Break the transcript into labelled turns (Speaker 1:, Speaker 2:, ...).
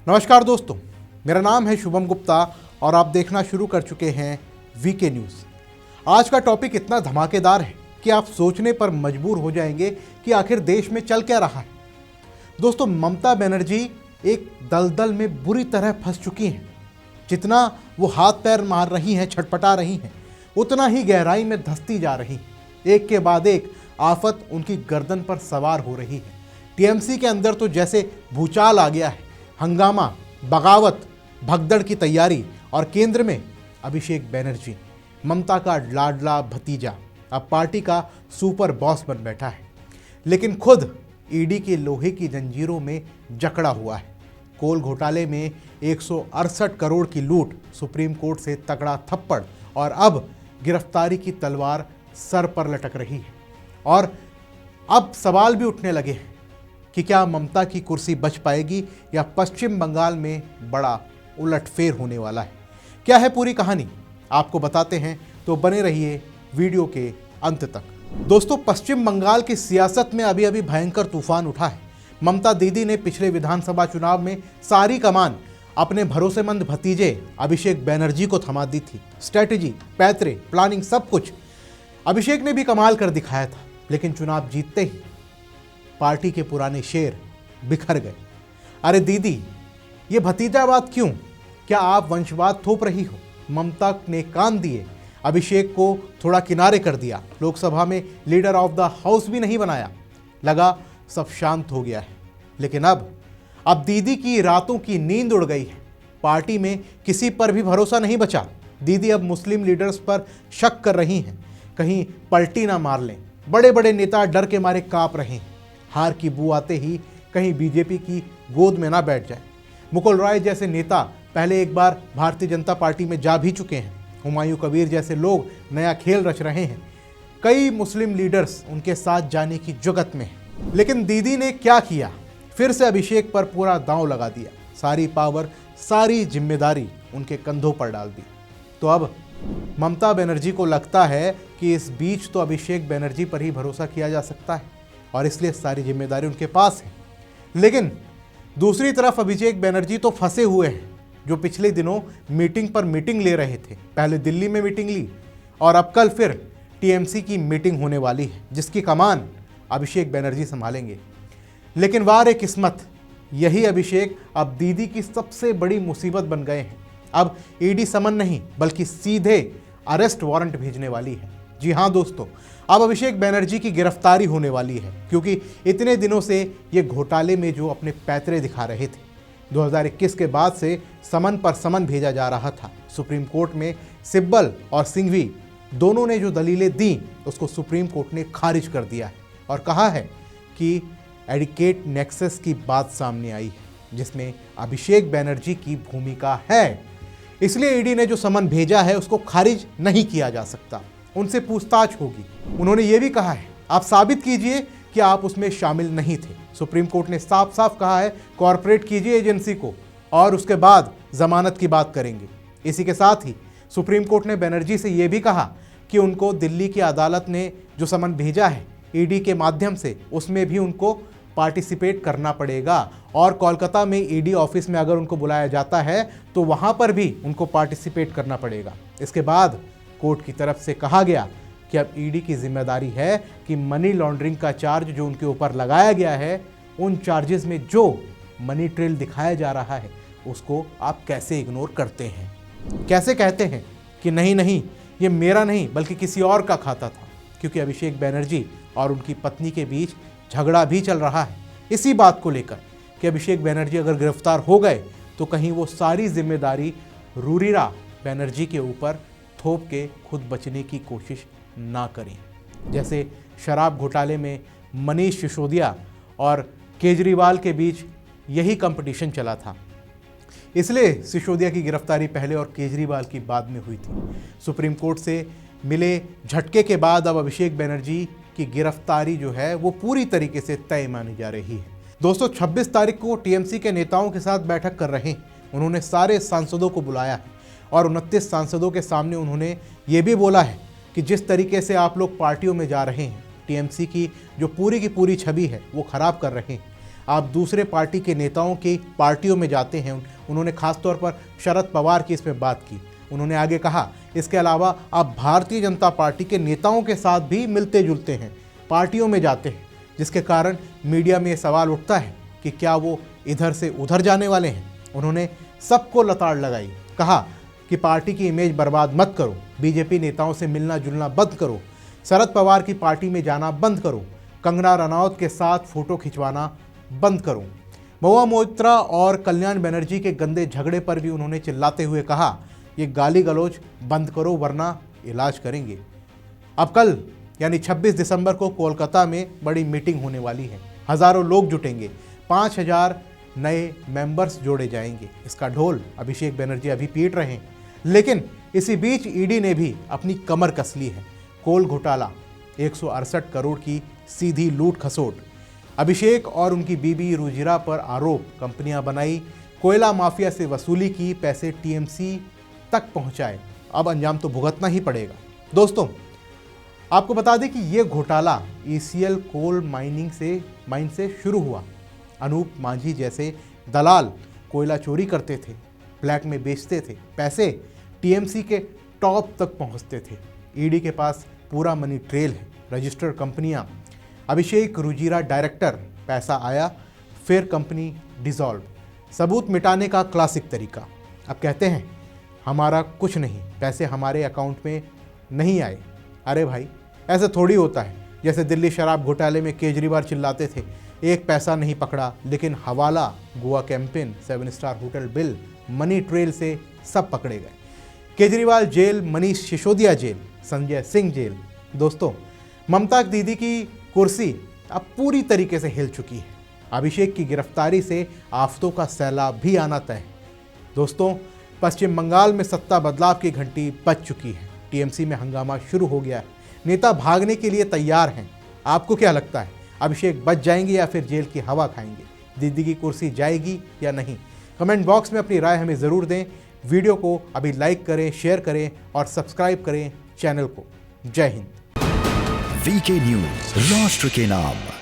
Speaker 1: नमस्कार दोस्तों, मेरा नाम है शुभम गुप्ता और आप देखना शुरू कर चुके हैं वीके न्यूज़। आज का टॉपिक इतना धमाकेदार है कि आप सोचने पर मजबूर हो जाएंगे कि आखिर देश में चल क्या रहा है। दोस्तों, ममता बनर्जी एक दलदल में बुरी तरह फंस चुकी हैं। जितना वो हाथ पैर मार रही हैं, छटपटा रही हैं, उतना ही गहराई में धंसती जा रही हैं। एक के बाद एक आफत उनकी गर्दन पर सवार हो रही है। टीएमसी के अंदर तो जैसे भूचाल आ गया है। हंगामा, बगावत, भगदड़ की तैयारी और केंद्र में अभिषेक बनर्जी, ममता का लाडला भतीजा, अब पार्टी का सुपर बॉस बन बैठा है। लेकिन खुद ईडी के लोहे की जंजीरों में जकड़ा हुआ है। कोल घोटाले में 168 करोड़ की लूट, सुप्रीम कोर्ट से तगड़ा थप्पड़ और अब गिरफ्तारी की तलवार सर पर लटक रही है। और अब सवाल भी उठने लगे हैं कि क्या ममता की कुर्सी बच पाएगी या पश्चिम बंगाल में बड़ा उलटफेर होने वाला है। क्या है पूरी कहानी, आपको बताते हैं, तो बने रहिए वीडियो के अंत तक। दोस्तों, पश्चिम बंगाल की सियासत में अभी अभी भयंकर तूफान उठा है। ममता दीदी ने पिछले विधानसभा चुनाव में सारी कमान अपने भरोसेमंद भतीजे अभिषेक बनर्जी को थमा दी थी। स्ट्रेटेजी, पैतरे, प्लानिंग, सब कुछ अभिषेक ने भी कमाल कर दिखाया था। लेकिन चुनाव जीतते ही पार्टी के पुराने शेर बिखर गए। अरे दीदी, ये भतीजावाद क्यों? क्या आप वंशवाद थोप रही हो? ममता ने कान दिए, अभिषेक को थोड़ा किनारे कर दिया, लोकसभा में लीडर ऑफ द हाउस भी नहीं बनाया। लगा सब शांत हो गया है। लेकिन अब दीदी की रातों की नींद उड़ गई है। पार्टी में किसी पर भी भरोसा नहीं बचा। दीदी अब मुस्लिम लीडर्स पर शक कर रही हैं, कहीं पलटी ना मार लें। बड़े बड़े नेता डर के मारे कांप रहे हैं। हार की बू आते ही कहीं बीजेपी की गोद में ना बैठ जाए। मुकुल रॉय जैसे नेता पहले एक बार भारतीय जनता पार्टी में जा भी चुके हैं। हुमायूं कबीर जैसे लोग नया खेल रच रहे हैं। कई मुस्लिम लीडर्स उनके साथ जाने की जुगत में हैं। लेकिन दीदी ने क्या किया? फिर से अभिषेक पर पूरा दांव लगा दिया। सारी पावर, सारी जिम्मेदारी उनके कंधों पर डाल दी। तो अब ममता बनर्जी को लगता है कि इस बीच तो अभिषेक बनर्जी पर ही भरोसा किया जा सकता है और इसलिए सारी जिम्मेदारी उनके पास है। लेकिन दूसरी तरफ अभिषेक बनर्जी तो फंसे हुए हैं, जो पिछले दिनों मीटिंग पर मीटिंग ले रहे थे। पहले दिल्ली में मीटिंग ली और अब कल फिर टीएमसी की मीटिंग होने वाली है, जिसकी कमान अभिषेक बनर्जी संभालेंगे। लेकिन वार किस्मत, यही अभिषेक अब दीदी की सबसे बड़ी मुसीबत बन गए हैं। अब ईडी समन नहीं बल्कि सीधे अरेस्ट वारंट भेजने वाली है। जी हाँ दोस्तों, अब अभिषेक बनर्जी की गिरफ्तारी होने वाली है, क्योंकि इतने दिनों से ये घोटाले में जो अपने पैतरे दिखा रहे थे, 2021 के बाद से समन पर समन भेजा जा रहा था। सुप्रीम कोर्ट में सिब्बल और सिंघवी दोनों ने जो दलीलें दी, उसको सुप्रीम कोर्ट ने खारिज कर दिया है और कहा है कि एडिकेट नेक्सस की बात सामने आई है, जिसमें अभिषेक बनर्जी की भूमिका है। इसलिए ईडी ने जो समन भेजा है उसको खारिज नहीं किया जा सकता, उनसे पूछताछ होगी। उन्होंने ये भी कहा है, आप साबित कीजिए कि आप उसमें शामिल नहीं थे। सुप्रीम कोर्ट ने साफ साफ कहा है, कॉर्पोरेट कीजिए एजेंसी को और उसके बाद जमानत की बात करेंगे। इसी के साथ ही सुप्रीम कोर्ट ने बनर्जी से यह भी कहा कि उनको दिल्ली की अदालत ने जो समन भेजा है ईडी के माध्यम से, उसमें भी उनको पार्टिसिपेट करना पड़ेगा और कोलकाता में ईडी ऑफिस में अगर उनको बुलाया जाता है तो वहाँ पर भी उनको पार्टिसिपेट करना पड़ेगा। इसके बाद कोर्ट की तरफ से कहा गया कि अब ईडी की जिम्मेदारी है कि मनी लॉन्ड्रिंग का चार्ज जो उनके ऊपर लगाया गया है, उन चार्जेस में जो मनी ट्रेल दिखाया जा रहा है उसको आप कैसे इग्नोर करते हैं, कैसे कहते हैं कि नहीं नहीं ये मेरा नहीं बल्कि किसी और का खाता था। क्योंकि अभिषेक बनर्जी और उनकी पत्नी के बीच झगड़ा भी चल रहा है इसी बात को लेकर कि अभिषेक बनर्जी अगर गिरफ्तार हो गए तो कहीं वो सारी जिम्मेदारी रूरीरा बनर्जी के ऊपर थोप के खुद बचने की कोशिश ना करें। जैसे शराब घोटाले में मनीष सिसोदिया और केजरीवाल के बीच यही कंपटीशन चला था, इसलिए सिसोदिया की गिरफ्तारी पहले और केजरीवाल की बाद में हुई थी। सुप्रीम कोर्ट से मिले झटके के बाद अब अभिषेक बनर्जी की गिरफ्तारी जो है वो पूरी तरीके से तय मानी जा रही है। दोस्तों, 26 तारीख को टीएमसी के नेताओं के साथ बैठक कर रहे हैं। उन्होंने सारे सांसदों को बुलाया है और 29 सांसदों के सामने उन्होंने ये भी बोला है कि जिस तरीके से आप लोग पार्टियों में जा रहे हैं, टीएमसी की जो पूरी की पूरी छवि है वो खराब कर रहे हैं। आप दूसरे पार्टी के नेताओं की पार्टियों में जाते हैं। उन्होंने खासतौर पर शरद पवार की इसमें बात की। उन्होंने आगे कहा, इसके अलावा आप भारतीय जनता पार्टी के नेताओं के साथ भी मिलते जुलते हैं, पार्टियों में जाते हैं, जिसके कारण मीडिया में ये सवाल उठता है कि क्या वो इधर से उधर जाने वाले हैं। उन्होंने सबको लताड़ लगाई, कहा कि पार्टी की इमेज बर्बाद मत करो, बीजेपी नेताओं से मिलना जुलना बंद करो, शरद पवार की पार्टी में जाना बंद करो, कंगना रनौत के साथ फोटो खिंचवाना बंद करो। महुआ मोइत्रा और कल्याण बनर्जी के गंदे झगड़े पर भी उन्होंने चिल्लाते हुए कहा, ये गाली गलौज बंद करो वरना इलाज करेंगे। अब कल यानी 26 दिसंबर को कोलकाता में बड़ी मीटिंग होने वाली है। हजारों लोग जुटेंगे, 5000 नए मेंबर्स जोड़े जाएंगे। इसका ढोल अभिषेक बनर्जी अभी पीट रहे हैं। लेकिन इसी बीच ईडी ने भी अपनी कमर कस ली है। कोल घोटाला, 168 करोड़ की सीधी लूट खसोट, अभिषेक और उनकी बीबी रुजिरा पर आरोप, कंपनियां बनाई, कोयला माफिया से वसूली की, पैसे टीएमसी तक पहुंचाए। अब अंजाम तो भुगतना ही पड़ेगा। दोस्तों, आपको बता दें कि यह घोटाला ईसीएल कोल माइन से शुरू हुआ। अनूप मांझी जैसे दलाल कोयला चोरी करते थे, ब्लैक में बेचते थे, पैसे टीएमसी के टॉप तक पहुंचते थे। ईडी के पास पूरा मनी ट्रेल है, रजिस्टर्ड कंपनियां, अभिषेक रुजिरा डायरेक्टर, पैसा आया फिर कंपनी डिसॉल्व, सबूत मिटाने का क्लासिक तरीका। अब कहते हैं हमारा कुछ नहीं, पैसे हमारे अकाउंट में नहीं आए। अरे भाई, ऐसे थोड़ी होता है। जैसे दिल्ली शराब घोटाले में केजरीवाल चिल्लाते थे, एक पैसा नहीं पकड़ा, लेकिन हवाला, Goa campaign, 7 star hotel bill, money trail से सब पकड़े गए। Kejriwal jail, Manish Sisodia jail, Sanjay Singh jail. दोस्तों, ममता दीदी की कुर्सी अब पूरी तरीके से हिल चुकी है। अभिषेक की गिरफ्तारी से आफतों का सैलाब भी आना तय है। दोस्तों, पश्चिम बंगाल में सत्ता बदलाव की घंटी बज चुकी है। टीएमसी में हंगामा शुरू हो गया है, नेता भागने के लिए तैयार हैं। आपको क्या लगता है, अभिषेक बच जाएंगे या फिर जेल की हवा खाएंगे? दीदी की कुर्सी जाएगी या नहीं? कमेंट बॉक्स में अपनी राय हमें ज़रूर दें। वीडियो को अभी लाइक करें, शेयर करें और सब्सक्राइब करें चैनल को। जय हिंद।
Speaker 2: वीके न्यूज़, राष्ट्र के नाम।